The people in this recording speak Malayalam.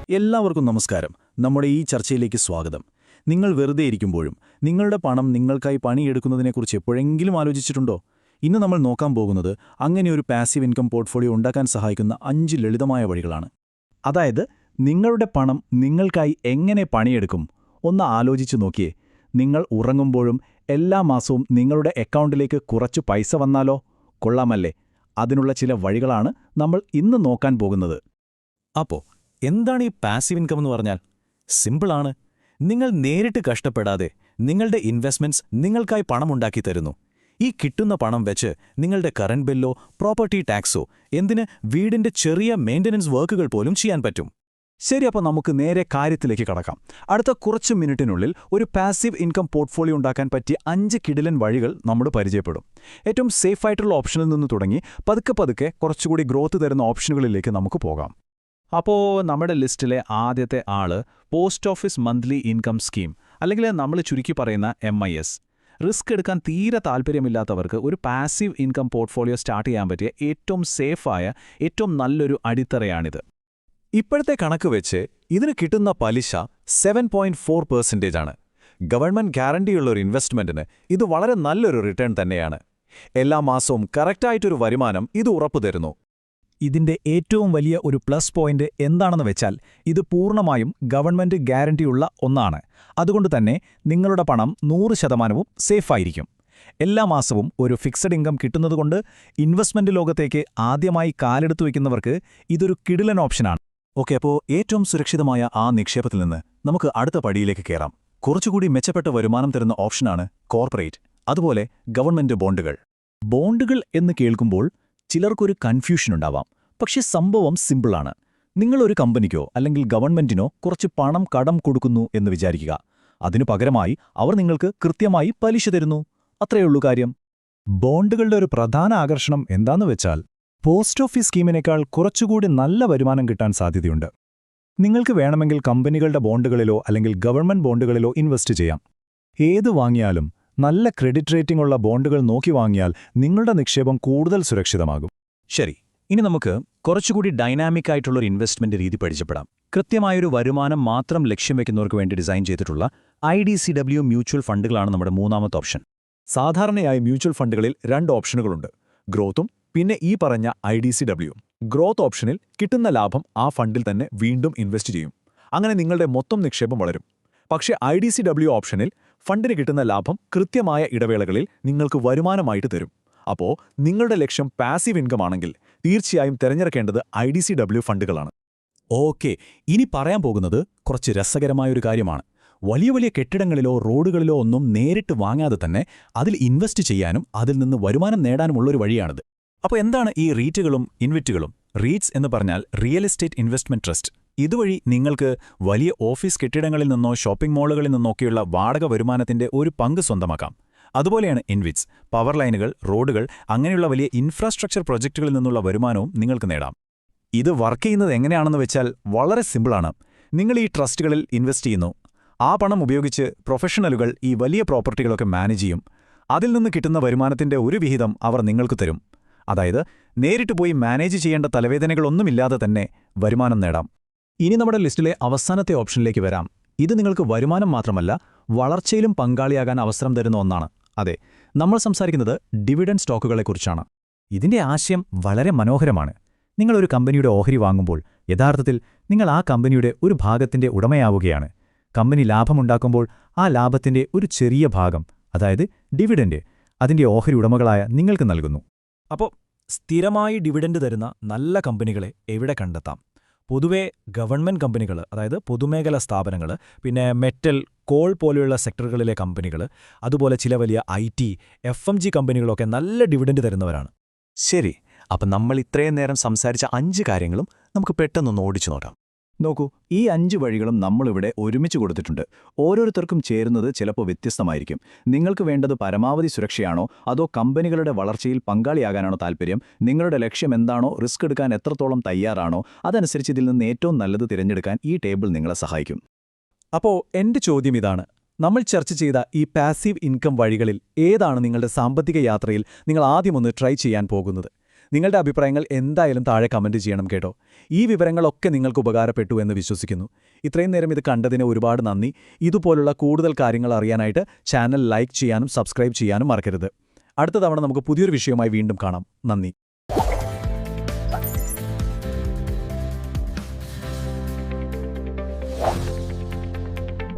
എല്ലാവർക്കും നമസ്കാരം. നമ്മുടെ ഈ ചർച്ചയിലേക്ക് സ്വാഗതം. നിങ്ങൾ വെറുതെ ഇരിക്കുമ്പോഴും നിങ്ങളുടെ പണം നിങ്ങൾക്കായി പണിയെടുക്കുന്നതിനെക്കുറിച്ച് എപ്പോഴെങ്കിലും ആലോചിച്ചിട്ടുണ്ടോ? ഇന്ന് നമ്മൾ നോക്കാൻ പോകുന്നത് അങ്ങനെ ഒരു പാസീവ് ഇൻകം പോർട്ട്ഫോളിയോ ഉണ്ടാക്കാൻ സഹായിക്കുന്ന 5 ലളിതമായ വഴികളാണ്. അതായത് നിങ്ങളുടെ പണം നിങ്ങൾക്കായി എങ്ങനെ പണിയെടുക്കും ഒന്ന് ആലോചിച്ചു നോക്കിയേ. നിങ്ങൾ ഉറങ്ങുമ്പോഴും എല്ലാ മാസവും നിങ്ങളുടെ അക്കൗണ്ടിലേക്ക് കുറച്ചു പൈസ വന്നാലോ? കൊള്ളാമല്ലേ? അതിനുള്ള ചില വഴികളാണ് നമ്മൾ ഇന്ന് നോക്കാൻ പോകുന്നത്. അപ്പോൾ എന്താണ് ഈ പാസീവ് ഇൻകം എന്ന് പറഞ്ഞാൽ? സിമ്പിളാണ്. നിങ്ങൾ നേരിട്ട് കഷ്ടപ്പെടാതെ നിങ്ങളുടെ ഇൻവെസ്റ്റ്മെന്റ്സ് നിങ്ങൾക്കായി പണമുണ്ടാക്കി തരുന്നു. ഈ കിട്ടുന്ന പണം വെച്ച് നിങ്ങളുടെ കറന്റ് ബില്ലോ പ്രോപ്പർട്ടി ടാക്സോ എന്തിന് വീടിന്റെ ചെറിയ മെയിൻ്റനൻസ് വർക്കുകൾ പോലും ചെയ്യാൻ പറ്റും. ശരി, അപ്പോൾ നമുക്ക് നേരെ കാര്യത്തിലേക്ക് കടക്കാം. അടുത്ത കുറച്ച് മിനിറ്റിനുള്ളിൽ ഒരു പാസീവ് ഇൻകം പോർട്ട്ഫോളിയോ ഉണ്ടാക്കാൻ പറ്റിയ 5 കിടിലൻ വഴികൾ നമ്മൾ പരിചയപ്പെടും. ഏറ്റവും സേഫായിട്ടുള്ള ഓപ്ഷനിൽ നിന്ന് തുടങ്ങി പതുക്കെ കുറച്ചുകൂടി ഗ്രോത്ത് തരുന്ന ഓപ്ഷനുകളിലേക്ക് നമുക്ക് പോകാം. അപ്പോൾ നമ്മുടെ ലിസ്റ്റിലെ ആദ്യത്തെ ആള് post office monthly income scheme, അല്ലെങ്കിൽ നമ്മൾ ചുരുക്കി പറയുന്ന MIS. റിസ്ക് എടുക്കാൻ തീരെ താൽപ്പര്യമില്ലാത്തവർക്ക് ഒരു പാസീവ് ഇൻകം പോർട്ട്ഫോളിയോ സ്റ്റാർട്ട് ചെയ്യാൻ പറ്റിയ ഏറ്റവും സേഫായ, ഏറ്റവും നല്ലൊരു അടിത്തറയാണിത്. ഇപ്പോഴത്തെ കണക്ക് വെച്ച് ഇതിന് കിട്ടുന്ന പലിശ 7.4% ആണ്. ഗവൺമെന്റ് ഗ്യാരണ്ടിയുള്ള ഒരു ഇൻവെസ്റ്റ്മെന്റിന് ഇത് വളരെ നല്ലൊരു റിട്ടേൺ തന്നെയാണ്. എല്ലാ മാസവും കറക്റ്റായിട്ടൊരു വരുമാനം ഇത് ഉറപ്പുതരുന്നു. ഇതിന്റെ ഏറ്റവും വലിയ ഒരു പ്ലസ് പോയിന്റ് എന്താണെന്ന് വെച്ചാൽ ഇത് പൂർണ്ണമായും ഗവൺമെന്റ് ഗ്യാരണ്ടിയുള്ള ഒന്നാണ്. അതുകൊണ്ട് തന്നെ നിങ്ങളുടെ പണം 100% സേഫായിരിക്കും. എല്ലാ മാസവും ഒരു ഫിക്സഡ് ഇൻകം കിട്ടുന്നതുകൊണ്ട് ഇൻവെസ്റ്റ്മെന്റ് ലോകത്തേക്ക് ആദ്യമായി കാലെടുത്തു വയ്ക്കുന്നവർക്ക് ഇതൊരു കിടിലൻ ഓപ്ഷനാണ്. ഓക്കെ, അപ്പോൾ ഏറ്റവും സുരക്ഷിതമായ ആ നിക്ഷേപത്തിൽ നിന്ന് നമുക്ക് അടുത്ത പടിയിലേക്ക് കയറാം. കുറച്ചുകൂടി മെച്ചപ്പെട്ട വരുമാനം തരുന്ന ഓപ്ഷനാണ് കോർപ്പറേറ്റ്, അതുപോലെ ഗവൺമെന്റ് ബോണ്ടുകൾ. ബോണ്ടുകൾ എന്ന് കേൾക്കുമ്പോൾ ചിലർക്കൊരു കൺഫ്യൂഷനുണ്ടാവാം. പക്ഷേ സംഭവം സിമ്പിളാണ്. നിങ്ങളൊരു കമ്പനിക്കോ അല്ലെങ്കിൽ ഗവൺമെന്റിനോ കുറച്ച് പണം കടം കൊടുക്കുന്നു എന്ന് വിചാരിക്കുക. അതിനു പകരമായി അവർ നിങ്ങൾക്ക് കൃത്യമായി പലിശ തരുന്നു. അത്രയുള്ളൂ കാര്യം. ബോണ്ടുകളുടെ ഒരു പ്രധാന ആകർഷണം എന്താന്ന് വെച്ചാൽ പോസ്റ്റ് ഓഫീസ് സ്കീമിനേക്കാൾ കുറച്ചുകൂടി നല്ല വരുമാനം കിട്ടാൻ സാധ്യതയുണ്ട്. നിങ്ങൾക്ക് വേണമെങ്കിൽ കമ്പനികളുടെ ബോണ്ടുകളിലോ അല്ലെങ്കിൽ ഗവൺമെന്റ് ബോണ്ടുകളിലോ ഇൻവെസ്റ്റ് ചെയ്യാം. ഏത് വാങ്ങിയാലും നല്ല ക്രെഡിറ്റ് റേറ്റിംഗ് ഉള്ള ബോണ്ടുകൾ നോക്കി വാങ്ങിയാൽ നിങ്ങളുടെ നിക്ഷേപം കൂടുതൽ സുരക്ഷിതമാകും. ശരി, ഇനി നമുക്ക് കുറച്ചുകൂടി ഡൈനാമിക് ആയിട്ടുള്ളൊരു ഇൻവെസ്റ്റ്മെന്റ് രീതി പരിചയപ്പെടാം. കൃത്യമായൊരു വരുമാനം മാത്രം ലക്ഷ്യം വെക്കുന്നവർക്ക് വേണ്ടി ഡിസൈൻ ചെയ്തിട്ടുള്ള IDCW മ്യൂച്വൽ ഫണ്ടുകളാണ് നമ്മുടെ മൂന്നാമത്തെ ഓപ്ഷൻ. സാധാരണയായി മ്യൂച്വൽ ഫണ്ടുകളിൽ 2 ഓപ്ഷനുകളുണ്ട്, ഗ്രോത്തും പിന്നെ ഈ പറഞ്ഞ IDCW. ഗ്രോത്ത് ഓപ്ഷനിൽ കിട്ടുന്ന ലാഭം ആ ഫണ്ടിൽ തന്നെ വീണ്ടും ഇൻവെസ്റ്റ് ചെയ്യും. അങ്ങനെ നിങ്ങളുടെ മൊത്തം നിക്ഷേപം വളരും. പക്ഷേ IDCW ഓപ്ഷനിൽ ഫണ്ടിന് കിട്ടുന്ന ലാഭം കൃത്യമായ ഇടവേളകളിൽ നിങ്ങൾക്ക് വരുമാനമായിട്ട് തരും. അപ്പോൾ നിങ്ങളുടെ ലക്ഷ്യം പാസീവ് ഇൻകം ആണെങ്കിൽ തീർച്ചയായും തിരഞ്ഞെടുക്കേണ്ടത് IDCW ഫണ്ടുകളാണ്. ഓക്കെ, ഇനി പറയാൻ പോകുന്നത് കുറച്ച് രസകരമായൊരു കാര്യമാണ്. വലിയ വലിയ കെട്ടിടങ്ങളിലോ റോഡുകളിലോ ഒന്നും നേരിട്ട് വാങ്ങാതെ തന്നെ അതിൽ ഇൻവെസ്റ്റ് ചെയ്യാനും അതിൽ നിന്ന് വരുമാനം നേടാനുമുള്ളൊരു വഴിയാണിത്. അപ്പോൾ എന്താണ് ഈ റീറ്റുകളും ഇൻവിറ്റുകളും? റീറ്റ്സ് എന്ന് പറഞ്ഞാൽ റിയൽ എസ്റ്റേറ്റ് ഇൻവെസ്റ്റ്മെന്റ് ട്രസ്റ്റ്. ഇതുവഴി നിങ്ങൾക്ക് വലിയ ഓഫീസ് കെട്ടിടങ്ങളിൽ നിന്നോ ഷോപ്പിംഗ് മാളുകളിൽ നിന്നൊക്കെയുള്ള വാടക വരുമാനത്തിന്റെ ഒരു പങ്ക് സ്വന്തമാക്കാം. അതുപോലെയാണ് ഇൻവിറ്റ്സ്, പവർ ലൈനുകൾ, റോഡുകൾ, അങ്ങനെയുള്ള വലിയ ഇൻഫ്രാസ്ട്രക്ചർ പ്രൊജക്റ്റുകളിൽ നിന്നുള്ള വരുമാനവും നിങ്ങൾക്ക് നേടാം. ഇത് വർക്ക് ചെയ്യുന്നത് എങ്ങനെയാണെന്ന് വെച്ചാൽ വളരെ സിമ്പിളാണ്. നിങ്ങൾ ഈ ട്രസ്റ്റുകളിൽ ഇൻവെസ്റ്റ് ചെയ്യുന്നു. ആ പണം ഉപയോഗിച്ച് പ്രൊഫഷണലുകൾ ഈ വലിയ പ്രോപ്പർട്ടികളൊക്കെ മാനേജ് ചെയ്യും. അതിൽ നിന്ന് കിട്ടുന്ന വരുമാനത്തിന്റെ ഒരു വിഹിതം അവർ നിങ്ങൾക്ക് തരും. അതായത് നേരിട്ട് പോയി മാനേജ് ചെയ്യേണ്ട തലവേദനകളൊന്നുമില്ലാതെ തന്നെ വരുമാനം നേടാം. ഇനി നമ്മുടെ ലിസ്റ്റിലെ അവസാനത്തെ ഓപ്ഷനിലേക്ക് വരാം. ഇത് നിങ്ങൾക്ക് വരുമാനം മാത്രമല്ല വളർച്ചയിലും പങ്കാളിയാകാൻ അവസരം തരുന്ന ഒന്നാണ്. അതെ, നമ്മൾ സംസാരിക്കുന്നത് ഡിവിഡൻഡ് സ്റ്റോക്കുകളെക്കുറിച്ചാണ്. ഇതിന്റെ ആശയം വളരെ മനോഹരമാണ്. നിങ്ങളൊരു കമ്പനിയുടെ ഓഹരി വാങ്ങുമ്പോൾ യഥാർത്ഥത്തിൽ നിങ്ങൾ ആ കമ്പനിയുടെ ഒരു ഭാഗത്തിന്റെ ഉടമയാവുകയാണ്. കമ്പനി ലാഭമുണ്ടാക്കുമ്പോൾ ആ ലാഭത്തിന്റെ ഒരു ചെറിയ ഭാഗം, അതായത് ഡിവിഡൻഡ്, അതിന്റെ ഓഹരി ഉടമകളായ നിങ്ങൾക്ക് നൽകുന്നു. അപ്പോൾ സ്ഥിരമായി ഡിവിഡൻഡ് തരുന്ന നല്ല കമ്പനികളെ എവിടെ കണ്ടെത്താം? പൊതുവെ ഗവൺമെന്റ് കമ്പനികൾ, അതായത് പൊതുമേഖലാ സ്ഥാപനങ്ങൾ, പിന്നെ മെറ്റൽ, കോൾ പോലെയുള്ള സെക്ടറുകളിലെ കമ്പനികൾ, അതുപോലെ ചില വലിയ IT, FMG കമ്പനികളൊക്കെ നല്ല ഡിവിഡൻഡ് തരുന്നവരാണ്. ശരി, അപ്പം നമ്മൾ ഇത്രയും നേരം സംസാരിച്ച 5 കാര്യങ്ങളും നമുക്ക് പെട്ടെന്നൊന്ന് ഓടിച്ചു നോക്കാം. നോക്കൂ, ഈ 5 വഴികളും നമ്മളിവിടെ ഒരുമിച്ച് കൊടുത്തിട്ടുണ്ട്. ഓരോരുത്തർക്കും ചേരുന്നത് ചിലപ്പോൾ വ്യത്യസ്തമായിരിക്കും. നിങ്ങൾക്ക് വേണ്ടത് പരമാവധി സുരക്ഷയാണോ അതോ കമ്പനികളുടെ വളർച്ചയിൽ പങ്കാളിയാകാനാണോ താൽപ്പര്യം? നിങ്ങളുടെ ലക്ഷ്യം എന്താണോ, റിസ്ക് എടുക്കാൻ എത്രത്തോളം തയ്യാറാണോ, അതനുസരിച്ച് ഇതിൽ നിന്ന് ഏറ്റവും നല്ലത് തിരഞ്ഞെടുക്കാൻ ഈ ടേബിൾ നിങ്ങളെ സഹായിക്കും. അപ്പോൾ എന്റെ ചോദ്യം ഇതാണ്. നമ്മൾ ചർച്ച ചെയ്ത ഈ പാസീവ് ഇൻകം വഴികളിൽ ഏതാണ് നിങ്ങളുടെ സാമ്പത്തിക യാത്രയിൽ നിങ്ങൾ ആദ്യമൊന്ന് ട്രൈ ചെയ്യാൻ പോകുന്നത്? നിങ്ങളുടെ അഭിപ്രായങ്ങൾ എന്തായാലും താഴെ കമന്റ് ചെയ്യണം കേട്ടോ. ഈ വിവരങ്ങളൊക്കെ നിങ്ങൾക്ക് ഉപകാരപ്പെട്ടു എന്ന് വിശ്വസിക്കുന്നു. ഇത്രയും നേരം ഇത് കണ്ടതിന് ഒരുപാട് നന്ദി. ഇതുപോലുള്ള കൂടുതൽ കാര്യങ്ങൾ അറിയാനായിട്ട് ചാനൽ ലൈക്ക് ചെയ്യാനും സബ്സ്ക്രൈബ് ചെയ്യാനും മറക്കരുത്. അടുത്ത തവണ നമുക്ക് പുതിയൊരു വിഷയവുമായി വീണ്ടും കാണാം. നന്ദി.